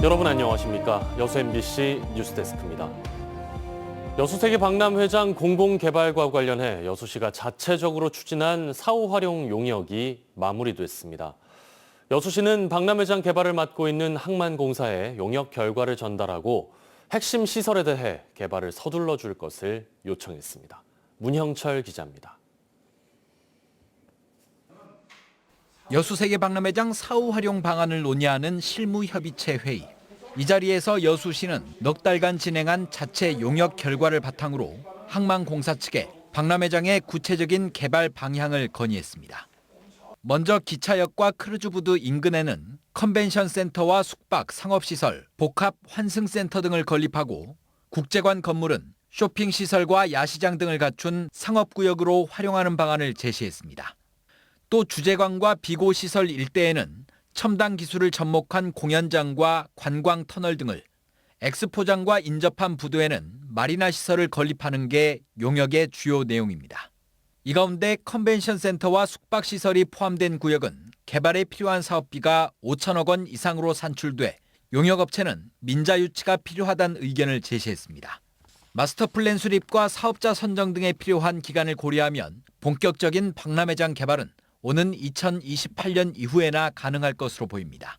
여러분 안녕하십니까? 여수 MBC 뉴스데스크입니다. 여수세계 박람회장 공공개발과 관련해 여수시가 자체적으로 추진한 사후 활용 용역이 마무리됐습니다. 여수시는 박람회장 개발을 맡고 있는 항만공사에 용역 결과를 전달하고 핵심 시설에 대해 개발을 서둘러 줄 것을 요청했습니다. 문형철 기자입니다. 여수세계박람회장 사후 활용 방안을 논의하는 실무협의체 회의. 이 자리에서 여수시는 넉 달간 진행한 자체 용역 결과를 바탕으로 항만공사 측에 박람회장의 구체적인 개발 방향을 건의했습니다. 먼저 기차역과 크루즈부두 인근에는 컨벤션 센터와 숙박, 상업시설, 복합 환승센터 등을 건립하고 국제관 건물은 쇼핑시설과 야시장 등을 갖춘 상업구역으로 활용하는 방안을 제시했습니다. 또 주재관과 비고시설 일대에는 첨단 기술을 접목한 공연장과 관광 터널 등을, 엑스포장과 인접한 부두에는 마리나 시설을 건립하는 게 용역의 주요 내용입니다. 이 가운데 컨벤션 센터와 숙박 시설이 포함된 구역은 개발에 필요한 사업비가 5천억 원 이상으로 산출돼 용역업체는 민자 유치가 필요하다는 의견을 제시했습니다. 마스터 플랜 수립과 사업자 선정 등에 필요한 기간을 고려하면 본격적인 박람회장 개발은 오는 2028년 이후에나 가능할 것으로 보입니다.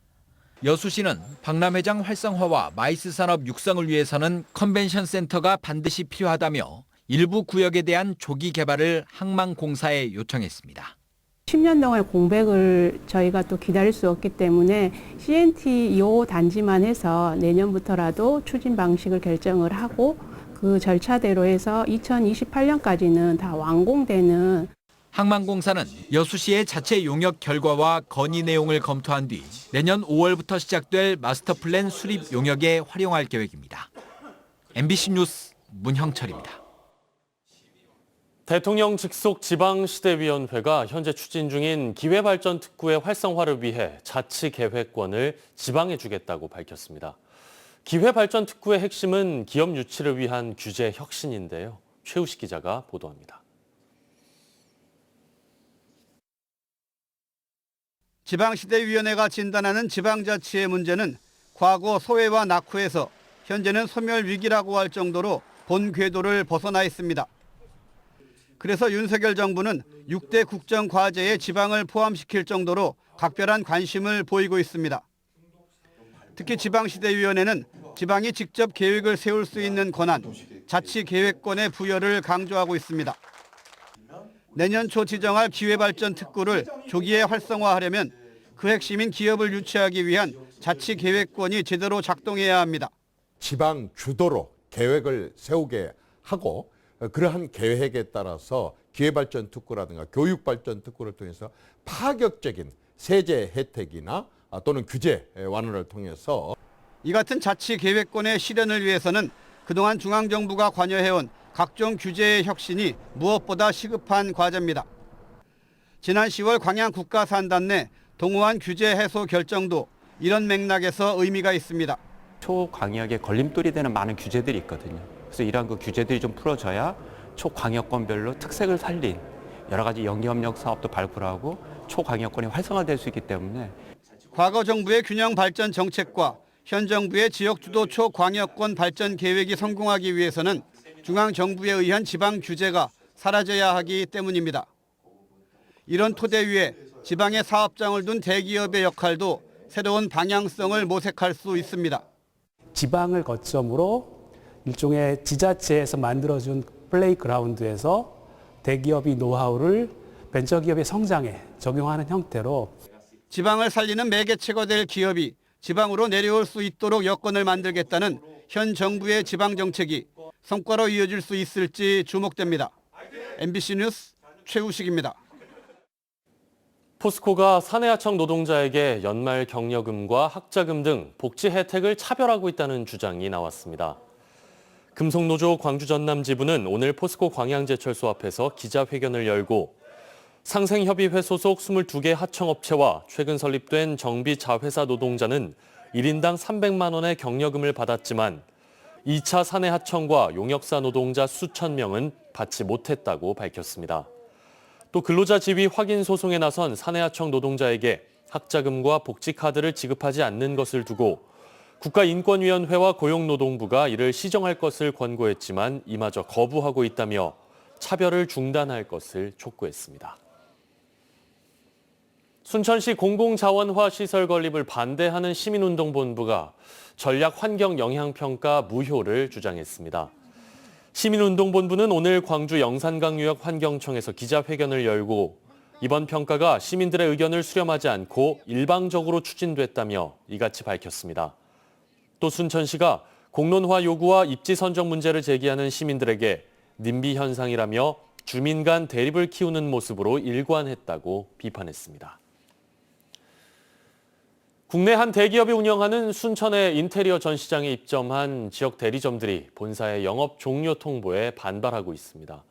여수시는 박람회장 활성화와 마이스 산업 육성을 위해서는 컨벤션 센터가 반드시 필요하다며 일부 구역에 대한 조기 개발을 항만공사에 요청했습니다. 10년 동안 공백을 저희가 또 기다릴 수 없기 때문에 CNT 2호 단지만 해서 내년부터라도 추진 방식을 결정을 하고 그 절차대로 해서 2028년까지는 다 완공되는. 항만공사는 여수시의 자체 용역 결과와 건의 내용을 검토한 뒤 내년 5월부터 시작될 마스터 플랜 수립 용역에 활용할 계획입니다. MBC 뉴스 문형철입니다. 대통령 직속 지방시대위원회가 현재 추진 중인 기회발전특구의 활성화를 위해 자치계획권을 지방에 주겠다고 밝혔습니다. 기회발전특구의 핵심은 기업 유치를 위한 규제 혁신인데요. 최우식 기자가 보도합니다. 지방시대위원회가 진단하는 지방자치의 문제는 과거 소외와 낙후에서 현재는 소멸 위기라고 할 정도로 본 궤도를 벗어나 있습니다. 그래서 윤석열 정부는 6대 국정과제에 지방을 포함시킬 정도로 각별한 관심을 보이고 있습니다. 특히 지방시대위원회는 지방이 직접 계획을 세울 수 있는 권한, 자치계획권의 부여를 강조하고 있습니다. 내년 초 지정할 기회발전특구를 조기에 활성화하려면 그 핵심인 기업을 유치하기 위한 자치계획권이 제대로 작동해야 합니다. 지방 주도로 계획을 세우게 하고 그러한 계획에 따라서 기회발전특구라든가 교육발전특구를 통해서 파격적인 세제 혜택이나 또는 규제 완화를 통해서 이 같은 자치계획권의 실현을 위해서는 그동안 중앙정부가 관여해온 각종 규제의 혁신이 무엇보다 시급한 과제입니다. 지난 10월 광양 국가산단 내 동호안 규제 해소 결정도 이런 맥락에서 의미가 있습니다. 초광역에 걸림돌이 되는 많은 규제들이 있거든요. 그래서 이러한 그 규제들이 좀 풀어져야 초광역권별로 특색을 살린 여러 가지 연계협력 사업도 발굴 하고 초광역권이 활성화될 수 있기 때문에 과거 정부의 균형 발전 정책과 현 정부의 지역주도 초광역권 발전 계획이 성공하기 위해서는 중앙정부에 의한 지방 규제가 사라져야 하기 때문입니다. 이런 토대 위에 지방에 사업장을 둔 대기업의 역할도 새로운 방향성을 모색할 수 있습니다. 지방을 거점으로 일종의 지자체에서 만들어준 플레이그라운드에서 대기업이 노하우를 벤처기업의 성장에 적용하는 형태로 지방을 살리는 매개체가 될 기업이 지방으로 내려올 수 있도록 여건을 만들겠다는 현 정부의 지방정책이 성과로 이어질 수 있을지 주목됩니다. MBC 뉴스 최우식입니다. 포스코가 사내하청 노동자에게 연말 격려금과 학자금 등 복지 혜택을 차별하고 있다는 주장이 나왔습니다. 금속노조 광주 전남 지부는 오늘 포스코 광양제철소 앞에서 기자회견을 열고 상생협의회 소속 22개 하청업체와 최근 설립된 정비자회사 노동자는 1인당 300만 원의 격려금을 받았지만 2차 사내하청과 용역사 노동자 수천 명은 받지 못했다고 밝혔습니다. 또 근로자 지위 확인 소송에 나선 사내하청 노동자에게 학자금과 복지카드를 지급하지 않는 것을 두고 국가인권위원회와 고용노동부가 이를 시정할 것을 권고했지만 이마저 거부하고 있다며 차별을 중단할 것을 촉구했습니다. 순천시 공공자원화 시설 건립을 반대하는 시민운동본부가 전략 환경 영향평가 무효를 주장했습니다. 시민운동본부는 오늘 광주 영산강유역 환경청에서 기자회견을 열고 이번 평가가 시민들의 의견을 수렴하지 않고 일방적으로 추진됐다며 이같이 밝혔습니다. 또 순천시가 공론화 요구와 입지 선정 문제를 제기하는 시민들에게 님비 현상이라며 주민 간 대립을 키우는 모습으로 일관했다고 비판했습니다. 국내 한 대기업이 운영하는 순천의 인테리어 전시장에 입점한 지역 대리점들이 본사의 영업 종료 통보에 반발하고 있습니다.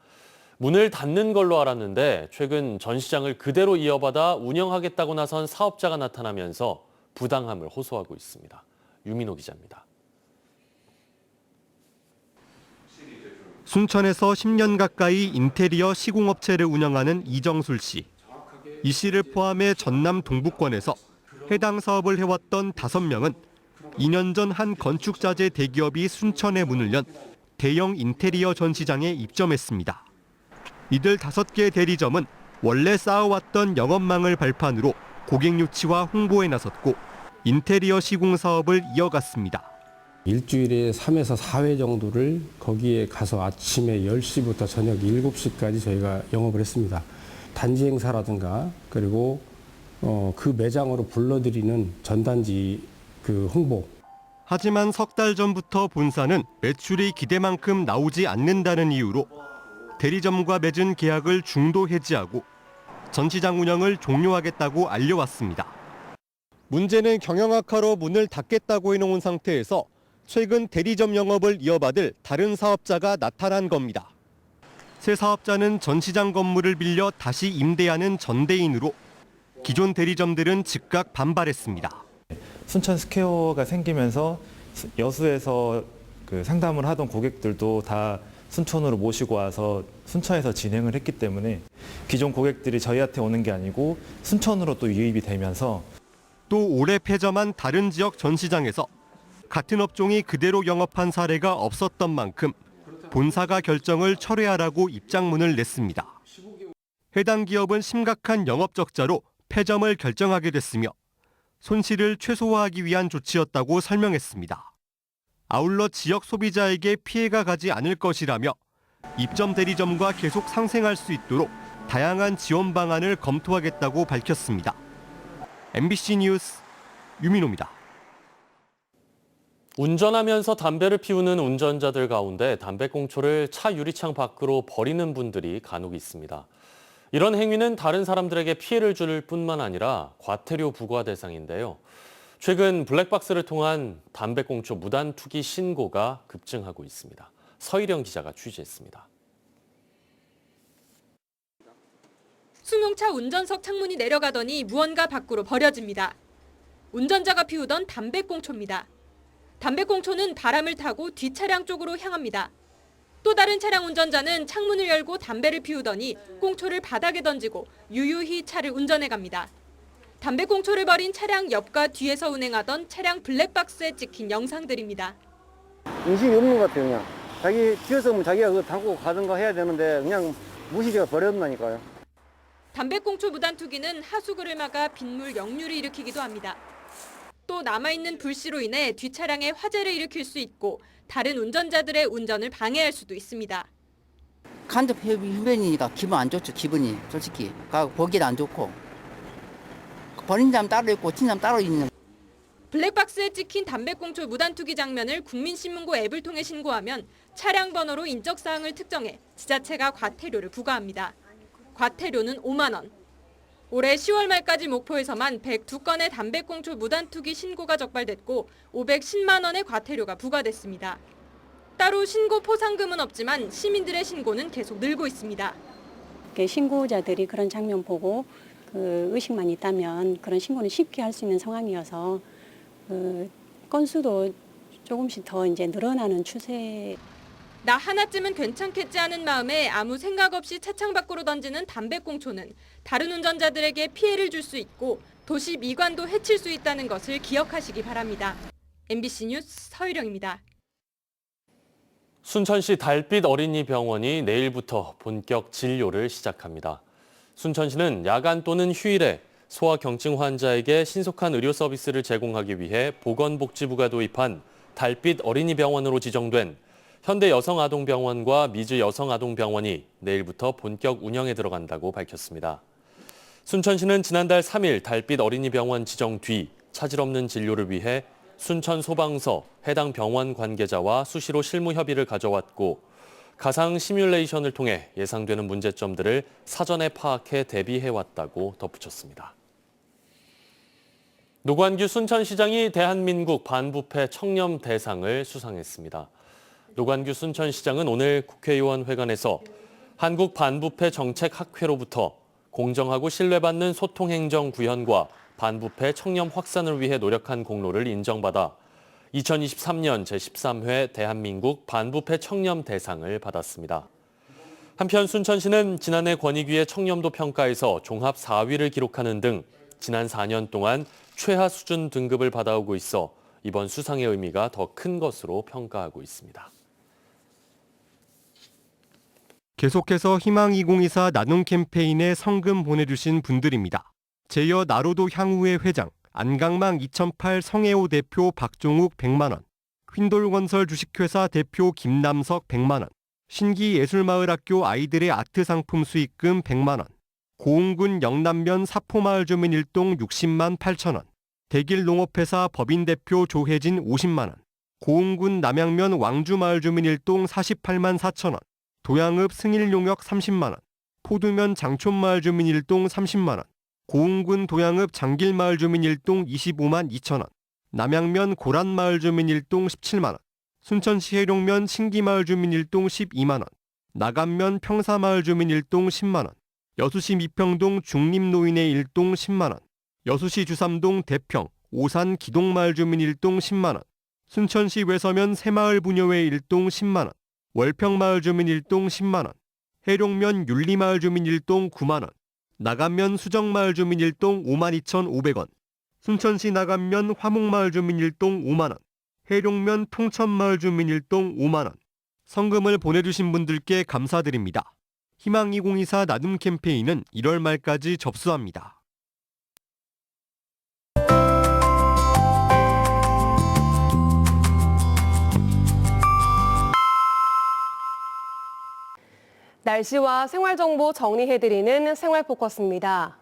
문을 닫는 걸로 알았는데 최근 전시장을 그대로 이어받아 운영하겠다고 나선 사업자가 나타나면서 부당함을 호소하고 있습니다. 유민호 기자입니다. 순천에서 10년 가까이 인테리어 시공업체를 운영하는 이정술 씨. 이 씨를 포함해 전남 동부권에서 해당 사업을 해왔던 5명은 2년 전 한 건축자재 대기업이 순천에 문을 연 대형 인테리어 전시장에 입점했습니다. 이들 5개 대리점은 원래 쌓아왔던 영업망을 발판으로 고객 유치와 홍보에 나섰고 인테리어 시공 사업을 이어갔습니다. 일주일에 3에서 4회 정도를 거기에 가서 아침에 10시부터 저녁 7시까지 저희가 영업을 했습니다. 단지 행사라든가 그리고 그 매장으로 불러들이는 전단지 홍보. 하지만 석 달 전부터 본사는 매출이 기대만큼 나오지 않는다는 이유로 대리점과 맺은 계약을 중도 해지하고 전시장 운영을 종료하겠다고 알려왔습니다. 문제는 경영 악화로 문을 닫겠다고 해놓은 상태에서 최근 대리점 영업을 이어받을 다른 사업자가 나타난 겁니다. 새 사업자는 전시장 건물을 빌려 다시 임대하는 전대인으로 기존 대리점들은 즉각 반발했습니다. 순천 스퀘어가 생기면서 여수에서 상담을 하던 고객들도 다 순천으로 모시고 와서 순천에서 진행을 했기 때문에 기존 고객들이 저희한테 오는 게 아니고 순천으로 또 유입이 되면서 또 올해 폐점한 다른 지역 전시장에서 같은 업종이 그대로 영업한 사례가 없었던 만큼 본사가 결정을 철회하라고 입장문을 냈습니다. 해당 기업은 심각한 영업 적자로 폐점을 결정하게 됐으며 손실을 최소화하기 위한 조치였다고 설명했습니다. 아울러 지역 소비자에게 피해가 가지 않을 것이라며 입점 대리점과 계속 상생할 수 있도록 다양한 지원 방안을 검토하겠다고 밝혔습니다. MBC 뉴스 유민호입니다. 운전하면서 담배를 피우는 운전자들 가운데 담배꽁초를 차 유리창 밖으로 버리는 분들이 간혹 있습니다. 이런 행위는 다른 사람들에게 피해를 줄 뿐만 아니라 과태료 부과 대상인데요. 최근 블랙박스를 통한 담배꽁초 무단 투기 신고가 급증하고 있습니다. 서희령 기자가 취재했습니다. 승용차 운전석 창문이 내려가더니 무언가 밖으로 버려집니다. 운전자가 피우던 담배꽁초입니다. 담배꽁초는 바람을 타고 뒷차량 쪽으로 향합니다. 또 다른 차량 운전자는 창문을 열고 담배를 피우더니 꽁초를 바닥에 던지고 유유히 차를 운전해 갑니다. 담배꽁초를 버린 차량 옆과 뒤에서 운행하던 차량 블랙박스에 찍힌 영상들입니다. 인식이 없는 것 같아요. 그냥 자기 피웠으면 자기가 그거 담고 가든가 해야 되는데 그냥 무시되어 버렸다니까요. 담배꽁초 무단 투기는 하수구를 막아 빗물 역류를 일으키기도 합니다. 또 남아있는 불씨로 인해 뒷차량에 화재를 일으킬 수 있고 다른 운전자들의 운전을 방해할 수도 있습니다. 간접 흡연이니까 기분 안 좋죠. 기분이 솔직히 보기도 안 좋고 버린 사람 따로 있고 친 사람 따로 있는. 블랙박스에 찍힌 담배꽁초 무단 투기 장면을 국민신문고 앱을 통해 신고하면 차량 번호로 인적사항을 특정해 지자체가 과태료를 부과합니다. 과태료는 5만 원. 올해 10월 말까지 목포에서만 102건의 담배꽁초 무단 투기 신고가 적발됐고 510만 원의 과태료가 부과됐습니다. 따로 신고 포상금은 없지만 시민들의 신고는 계속 늘고 있습니다. 신고자들이 그런 장면 보고 의식만 있다면 그런 신고는 쉽게 할 수 있는 상황이어서 건수도 조금씩 더 이제 늘어나는 추세. 나 하나쯤은 괜찮겠지 하는 마음에 아무 생각 없이 차창 밖으로 던지는 담배꽁초는 다른 운전자들에게 피해를 줄 수 있고 도시 미관도 해칠 수 있다는 것을 기억하시기 바랍니다. MBC 뉴스 서유령입니다. 순천시 달빛 어린이병원이 내일부터 본격 진료를 시작합니다. 순천시는 야간 또는 휴일에 소아경증 환자에게 신속한 의료 서비스를 제공하기 위해 보건복지부가 도입한 달빛 어린이병원으로 지정된 현대여성아동병원과 미즈여성아동병원이 내일부터 본격 운영에 들어간다고 밝혔습니다. 순천시는 지난달 3일 달빛 어린이병원 지정 뒤 차질 없는 진료를 위해 순천소방서 해당 병원 관계자와 수시로 실무 협의를 가져왔고 가상 시뮬레이션을 통해 예상되는 문제점들을 사전에 파악해 대비해왔다고 덧붙였습니다. 노관규 순천시장이 대한민국 반부패 청렴대상을 수상했습니다. 노관규 순천시장은 오늘 국회의원회관에서 한국 반부패 정책학회로부터 공정하고 신뢰받는 소통행정 구현과 반부패 청렴 확산을 위해 노력한 공로를 인정받아 2023년 제13회 대한민국 반부패 청렴대상을 받았습니다. 한편 순천시는 지난해 권익위의 청렴도 평가에서 종합 4위를 기록하는 등 지난 4년 동안 최하 수준 등급을 받아오고 있어 이번 수상의 의미가 더 큰 것으로 평가하고 있습니다. 계속해서 희망 2024 나눔 캠페인에 성금 보내주신 분들입니다. 제여 나로도 향후의 회장, 안강망 2008 성애호 대표 박종욱 100만 원, 휜돌건설 주식회사 대표 김남석 100만 원, 신기예술마을학교 아이들의 아트 상품 수익금 100만 원, 고흥군 영남면 사포마을 주민 1동 60만 8천 원, 대길농업회사 법인 대표 조혜진 50만 원, 고흥군 남양면 왕주마을 주민 1동 48만 4천 원, 도양읍 승일용역 30만 원, 포두면 장촌마을 주민 1동 30만 원, 고흥군 도양읍 장길마을 주민 1동 25만 2천 원, 남양면 고란마을 주민 1동 17만 원, 순천시 해룡면 신기마을 주민 1동 12만 원, 나간면 평사마을 주민 1동 10만 원, 여수시 미평동 중림노인의 1동 10만 원, 여수시 주삼동 대평, 오산 기동마을 주민 1동 10만 원, 순천시 외서면 새마을 부녀회 1동 10만 원, 월평마을 주민 1동 10만 원, 해룡면 율리마을 주민 1동 9만 원, 나간면 수정마을 주민 1동 52,500원, 순천시 나간면 화목마을 주민 1동 5만 원, 해룡면 통천마을 주민 1동 5만 원. 성금을 보내주신 분들께 감사드립니다. 희망 2024 나눔 캠페인은 1월 말까지 접수합니다. 날씨와 생활정보 정리해드리는 생활포커스입니다.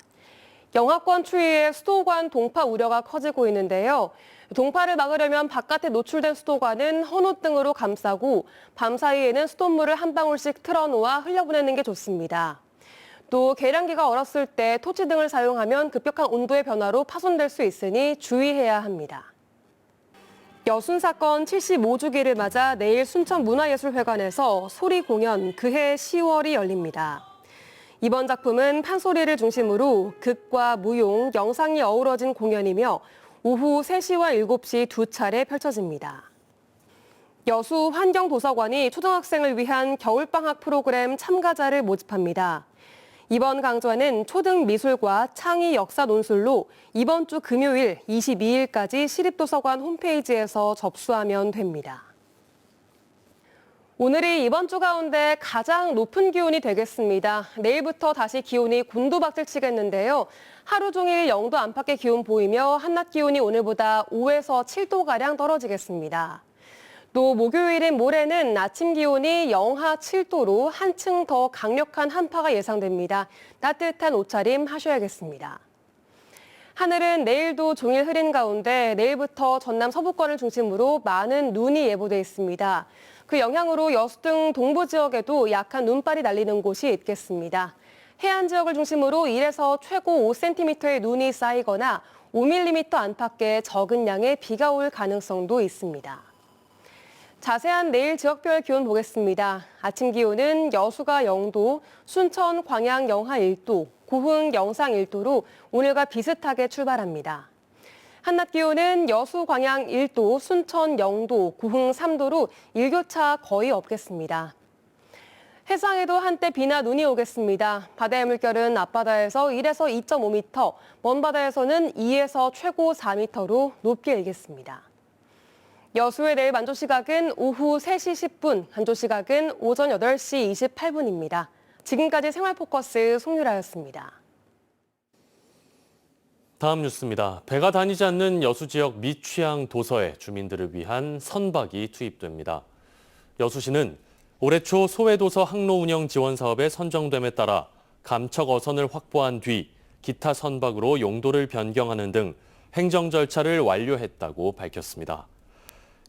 영하권 추위에 수도관 동파 우려가 커지고 있는데요. 동파를 막으려면 바깥에 노출된 수도관은 헌옷 등으로 감싸고 밤 사이에는 수돗물을 한 방울씩 틀어놓아 흘려보내는 게 좋습니다. 또 계량기가 얼었을 때 토치 등을 사용하면 급격한 온도의 변화로 파손될 수 있으니 주의해야 합니다. 여순 사건 75주기를 맞아 내일 순천문화예술회관에서 소리 공연 그해 10월이 열립니다. 이번 작품은 판소리를 중심으로 극과 무용, 영상이 어우러진 공연이며 오후 3시와 7시 두 차례 펼쳐집니다. 여수 환경도서관이 초등학생을 위한 겨울방학 프로그램 참가자를 모집합니다. 이번 강좌는 초등 미술과 창의 역사 논술로 이번 주 금요일 22일까지 시립도서관 홈페이지에서 접수하면 됩니다. 오늘이 이번 주 가운데 가장 높은 기온이 되겠습니다. 내일부터 다시 기온이 곤두박질 치겠는데요. 하루 종일 0도 안팎의 기온 보이며 한낮 기온이 오늘보다 5에서 7도가량 떨어지겠습니다. 또 목요일인 모레는 아침 기온이 영하 7도로 한층 더 강력한 한파가 예상됩니다. 따뜻한 옷차림 하셔야겠습니다. 하늘은 내일도 종일 흐린 가운데 내일부터 전남 서부권을 중심으로 많은 눈이 예보돼 있습니다. 그 영향으로 여수 등 동부 지역에도 약한 눈발이 날리는 곳이 있겠습니다. 해안 지역을 중심으로 1에서 최고 5cm의 눈이 쌓이거나 5mm 안팎의 적은 양의 비가 올 가능성도 있습니다. 자세한 내일 지역별 기온 보겠습니다. 아침 기온은 여수가 0도, 순천, 광양 영하 1도, 고흥 영상 1도로 오늘과 비슷하게 출발합니다. 한낮 기온은 여수, 광양 1도, 순천 0도, 고흥 3도로 일교차 거의 없겠습니다. 해상에도 한때 비나 눈이 오겠습니다. 바다의 물결은 앞바다에서 1에서 2.5m, 먼 바다에서는 2에서 최고 4m로 높게 일겠습니다. 여수의 내일 만조 시각은 오후 3시 10분, 간조 시각은 오전 8시 28분입니다. 지금까지 생활포커스 송유라였습니다. 다음 뉴스입니다. 배가 다니지 않는 여수 지역 미취향 도서에 주민들을 위한 선박이 투입됩니다. 여수시는 올해 초 소외도서 항로 운영 지원 사업에 선정됨에 따라 감척 어선을 확보한 뒤 기타 선박으로 용도를 변경하는 등 행정 절차를 완료했다고 밝혔습니다.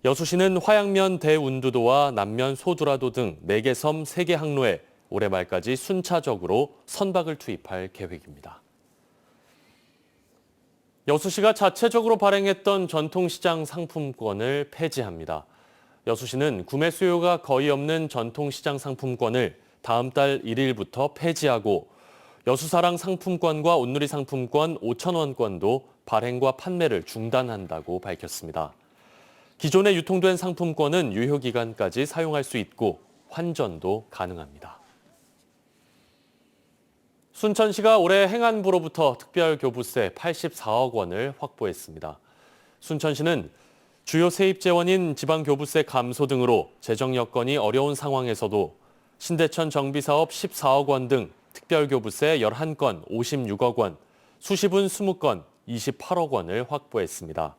여수시는 화양면 대운두도와 남면 소두라도 등 4개 섬 3개 항로에 올해 말까지 순차적으로 선박을 투입할 계획입니다. 여수시가 자체적으로 발행했던 전통시장 상품권을 폐지합니다. 여수시는 구매 수요가 거의 없는 전통시장 상품권을 다음 달 1일부터 폐지하고 여수사랑 상품권과 온누리 상품권 5,000원권도 발행과 판매를 중단한다고 밝혔습니다. 기존에 유통된 상품권은 유효기간까지 사용할 수 있고 환전도 가능합니다. 순천시가 올해 행안부로부터 특별교부세 84억 원을 확보했습니다. 순천시는 주요 세입 재원인 지방교부세 감소 등으로 재정 여건이 어려운 상황에서도 신대천 정비사업 14억 원 등 특별교부세 11건 56억 원, 수시분 20건 28억 원을 확보했습니다.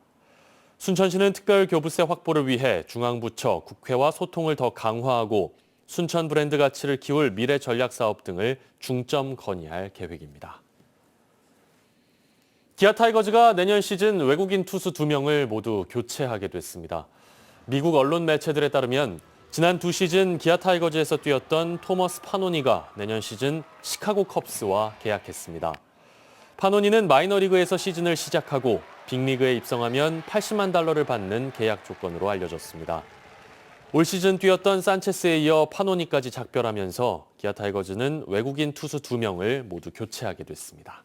순천시는 특별교부세 확보를 위해 중앙부처, 국회와 소통을 더 강화하고 순천 브랜드 가치를 키울 미래 전략 사업 등을 중점 건의할 계획입니다. 기아 타이거즈가 내년 시즌 외국인 투수 2명을 모두 교체하게 됐습니다. 미국 언론 매체들에 따르면 지난 2시즌 기아 타이거즈에서 뛰었던 토머스 파노니가 내년 시즌 시카고 컵스와 계약했습니다. 파노니는 마이너리그에서 시즌을 시작하고 빅리그에 입성하면 $80만 달러를 받는 계약 조건으로 알려졌습니다. 올 시즌 뛰었던 산체스에 이어 파노니까지 작별하면서 기아 타이거즈는 외국인 투수 2명을 모두 교체하게 됐습니다.